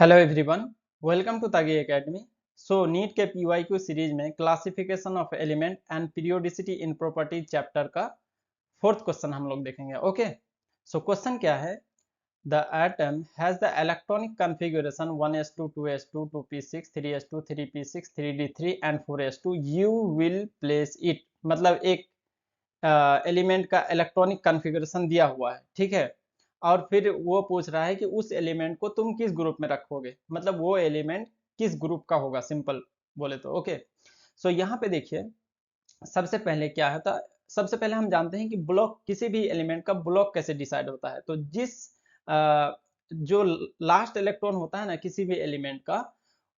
Hello everyone, welcome to Tagi academy. NEET के PYQ series में classification of element and periodicity in property chapter का fourth question हम लोग देखेंगे। ओके, क्वेश्चन क्या है? The atom has the electronic configuration 1s2 2s2 2p6 3s2 3p6 3d3 and 4s2। You will place it, मतलब एक element का electronic configuration दिया हुआ है, ठीक है। और फिर वो पूछ रहा है कि उस एलिमेंट को तुम किस ग्रुप में रखोगे, मतलब वो एलिमेंट किस ग्रुप का होगा, सिंपल बोले तो। ओके, यहाँ पे देखिए, सबसे पहले क्या होता है, सबसे पहले हम जानते हैं कि ब्लॉक, किसी भी एलिमेंट का ब्लॉक कैसे डिसाइड होता है। तो जिस जो लास्ट इलेक्ट्रॉन होता है ना किसी भी एलिमेंट का,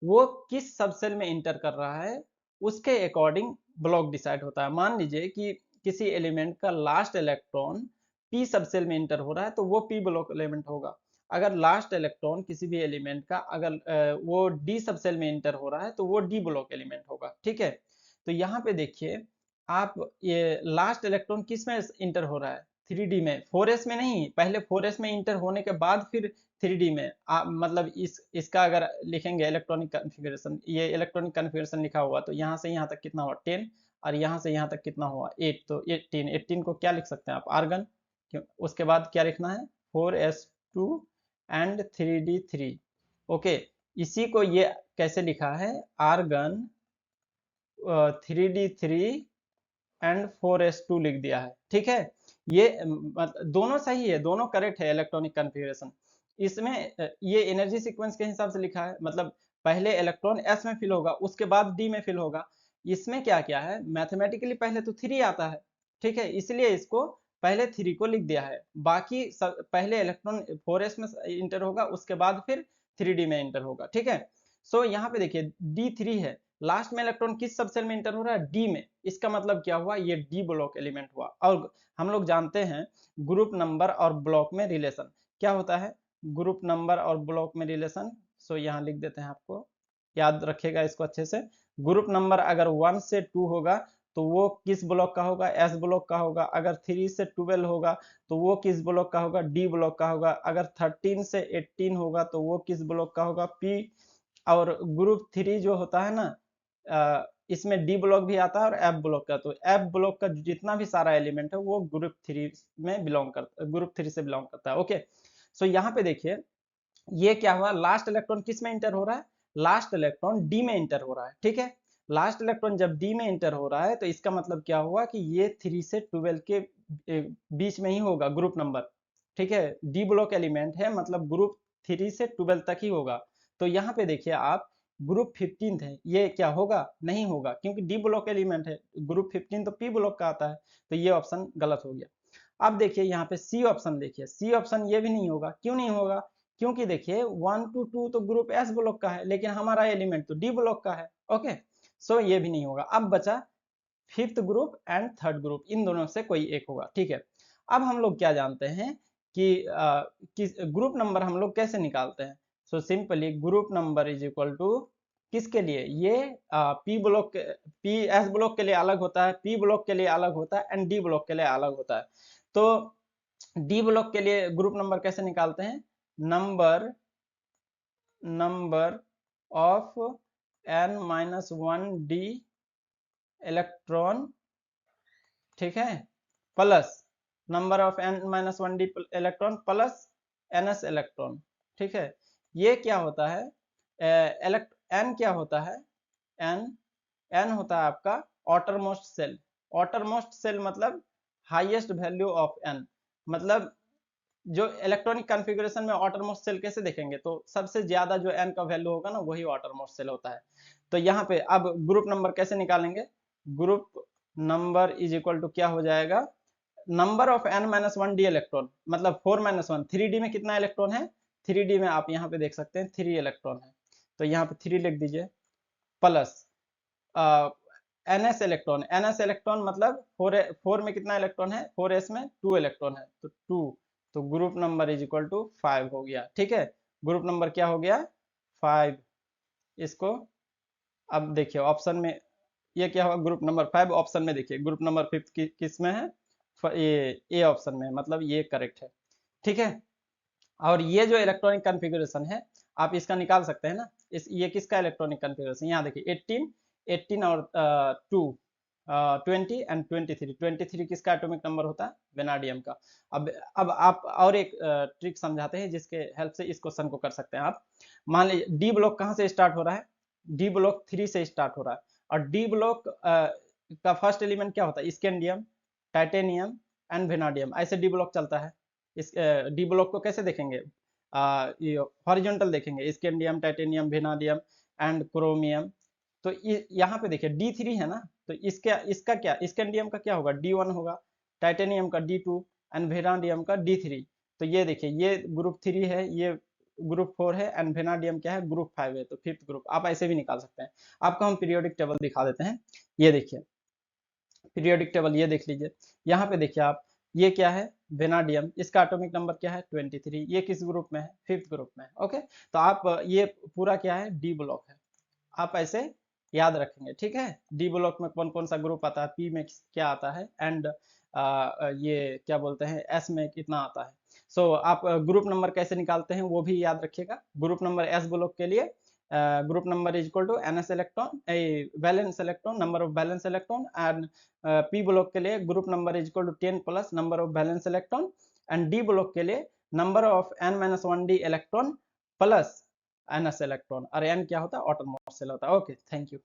वो किस सबसेल में इंटर कर रहा है, उसके अकॉर्डिंग ब्लॉक डिसाइड होता है। मान लीजिए कि किसी एलिमेंट का लास्ट इलेक्ट्रॉन पी सबसेल में इंटर हो रहा है तो वो पी ब्लॉक एलिमेंट होगा। अगर लास्ट इलेक्ट्रॉन किसी भी एलिमेंट का अगर वो डी सबसेल में इंटर हो रहा है तो वो डी ब्लॉक एलिमेंट होगा, ठीक है। तो यहाँ पे देखिए आप, ये लास्ट इलेक्ट्रॉन किस में इंटर हो रहा है? 3D में, 4s में नहीं। पहले 4s में इंटर होने के बाद फिर 3D में मतलब इसका अगर लिखेंगे इलेक्ट्रॉनिक कॉन्फ़िगरेशन, ये इलेक्ट्रॉनिक कॉन्फ़िगरेशन लिखा हुआ तो यहाँ से यहाँ तक कितना हुआ 10, और यहाँ से यहाँ तक कितना हुआ 8, तो 18 को क्या लिख सकते हैं आप? आर्गन। क्यों? उसके बाद क्या लिखना है? 4s2 and 3d3। ओके, इसी को ये कैसे लिखा है? आर्गन 3d3 एंड 4s2 लिख दिया है, ठीक है। ये दोनों सही है, दोनों करेक्ट है इलेक्ट्रॉनिक कॉन्फ़िगरेशन। इसमें ये एनर्जी सीक्वेंस के हिसाब से लिखा है, मतलब पहले इलेक्ट्रॉन s में फिल होगा, उसके बाद d में फिल होगा। इसमें क्या क्या है, मैथमेटिकली पहले तो 3 आता है, ठीक है, इसलिए इसको पहले 3 को लिख दिया है। बाकी पहले इलेक्ट्रॉन 4s में इंटर होगा, उसके बाद फिर 3d में इंटर होगा, ठीक है। यहाँ पे देखिए d3 है, लास्ट में इलेक्ट्रॉन किस सबसेल में इंटर हो रहा है? डी में। इसका मतलब क्या हुआ? ये डी ब्लॉक एलिमेंट हुआ। और हम लोग जानते हैं ग्रुप नंबर और ब्लॉक में रिलेशन क्या होता है। ग्रुप नंबर और ब्लॉक में रिलेशन, यहाँ लिख देते हैं, आपको याद रखेगा इसको अच्छे से। ग्रुप नंबर अगर 1 से 2 होगा तो वो किस ब्लॉक का होगा? एस ब्लॉक का होगा। अगर 3 से 12 होगा तो वो किस ब्लॉक का होगा? डी ब्लॉक का होगा। अगर 13 से 18 होगा तो वो किस ब्लॉक का होगा? पी। और ग्रुप 3 जो होता है ना, इसमें डी ब्लॉक भी आता है और एफ ब्लॉक का। तो एफ ब्लॉक का जितना भी सारा एलिमेंट है वो ग्रुप 3 में बिलोंग करता है, ग्रुप 3 से बिलोंग करता है। ओके, यहाँ पे देखिए ये क्या हुआ, लास्ट इलेक्ट्रॉन किस में इंटर हो रहा है? लास्ट इलेक्ट्रॉन डी में इंटर हो रहा है, ठीक है। लास्ट इलेक्ट्रॉन जब डी में इंटर हो रहा है तो इसका मतलब क्या हुआ कि ये 3 से 12 के बीच में ही होगा ग्रुप नंबर, ठीक है। डी ब्लॉक एलिमेंट है, मतलब ग्रुप 3 से 12 तक ही होगा। तो यहाँ पे देखिए आप, ग्रुप 15 है, ये क्या होगा? नहीं होगा, क्योंकि डी ब्लॉक एलिमेंट है। ग्रुप 15 तो पी ब्लॉक का आता है, तो ये ऑप्शन गलत हो गया। अब देखिए यहाँ पे सी ऑप्शन, देखिए सी ऑप्शन ये भी नहीं होगा। क्यों नहीं होगा? क्योंकि देखिए 1 to 2 तो ग्रुप एस ब्लॉक का है, लेकिन हमारा एलिमेंट तो डी ब्लॉक का है। ओके, ये भी नहीं होगा। अब बचा fifth group and third group, इन दोनों से कोई एक होगा, ठीक है। अब हम लोग क्या जानते हैं कि किस ग्रुप नंबर हम लोग कैसे निकालते हैं? Simply group number is equal to किसके लिए? ये P block, P S block के लिए अलग होता है, पी ब्लॉक के लिए अलग होता है एंड डी ब्लॉक के लिए अलग होता है। तो डी ब्लॉक के लिए ग्रुप नंबर कैसे निकालते हैं? Number of n-1 D electron, ठीक है, plus number of n-1 D electron plus ns electron, ठीक है। ये क्या होता है? n क्या होता है? n होता है आपका outermost सेल। outermost सेल मतलब हाईएस्ट वैल्यू ऑफ n, मतलब जो इलेक्ट्रॉनिक कॉन्फ़िगरेशन में outermost सेल कैसे देखेंगे, तो सबसे ज्यादा जो n का वैल्यू होगा ना वही outermost सेल होता है। तो यहाँ पे अब ग्रुप नंबर कैसे निकालेंगे? Group number is equal to क्या हो जाएगा? Number of n-1 D electron, मतलब 4-1। 3d में कितना इलेक्ट्रॉन है? 3d में आप यहाँ पे देख सकते हैं 3 इलेक्ट्रॉन है, तो यहाँ पे 3 लिख दीजिए, प्लस ns इलेक्ट्रॉन मतलब 4 में कितना इलेक्ट्रॉन है? 4s में 2 इलेक्ट्रॉन है, तो 2। तो group number is equal to 5 हो गया, ठीक है। ग्रुप नंबर क्या हो गया? 5। इसको अब देखिए ऑप्शन में ये क्या होगा? ग्रुप नंबर 5 ऑप्शन में देखिए, ग्रुप नंबर 5 किस में है? ये ए ऑप्शन में है, मतलब ये करेक्ट है, ठीक है। और ये जो इलेक्ट्रॉनिक कॉन्फ़िगरेशन है आप इसका निकाल सकते हैं ना, ये किसका इलेक्ट्रॉनिक कॉन्फ़िगरेशन, यहाँ देखिए 18 और 2 20 एंड 23 किसका एटॉमिक नंबर होता है, वेनाडियम का। अब आप और एक ट्रिक समझाते हैं जिसके हेल्प से इस क्वेश्चन को कर सकते हैं आप। मान लीजिए डी ब्लॉक कहाँ से स्टार्ट हो रहा है, डी ब्लॉक 3 से स्टार्ट हो रहा है, और डी ब्लॉक का फर्स्ट एलिमेंट क्या होता है, स्कैंडियम, टाइटेनियम एंड वेनाडियम, ऐसे डी ब्लॉक चलता है। इस डी ब्लॉक को कैसे देखेंगे, हॉरिजॉन्टल देखेंगे, scandium, titanium, vanadium and chromium. तो यहाँ पे देखिए D3 है ना, तो इसका क्या, स्कैंडियम का क्या होगा, D1 होगा, टाइटेनियम का D2 एंड वेनाडियम का D3। तो ये देखिए ये ग्रुप 3 है, ये ग्रुप 4 है एंड वेनाडियम क्या है, ग्रुप 5 है, तो फिफ्थ ग्रुप। आप ऐसे भी निकाल सकते हैं। आपको हम पीरियोडिक टेबल दिखा देते हैं, ये देखिए पीरियोडिक टेबल, ये देख लीजिए। यहाँ पे देखिए आप, ये क्या है, वेनाडियम, इसका एटॉमिक नंबर क्या है 23, ये किस ग्रुप में है, फिफ्थ ग्रुप में है। ओके, तो आप ये पूरा क्या है, डी ब्लॉक है, आप ऐसे याद रखेंगे, ठीक है। डी ब्लॉक में कौन कौन सा ग्रुप आता है, पी में क्या आता है, एंड ये क्या बोलते हैं, एस में कितना आता है। सो आप ग्रुप नंबर कैसे निकालते हैं वो भी याद रखिएगा। ग्रुप नंबर एस ब्लॉक के लिए group number is equal to ns electron, a valence electron, number of valence electron, and p block के लिए group number is equal to 10 plus number of valence electron, and d block के लिए number of n-1d electron plus ns electron, और n क्या होता है, autonomous shell होता है। Okay, thank you.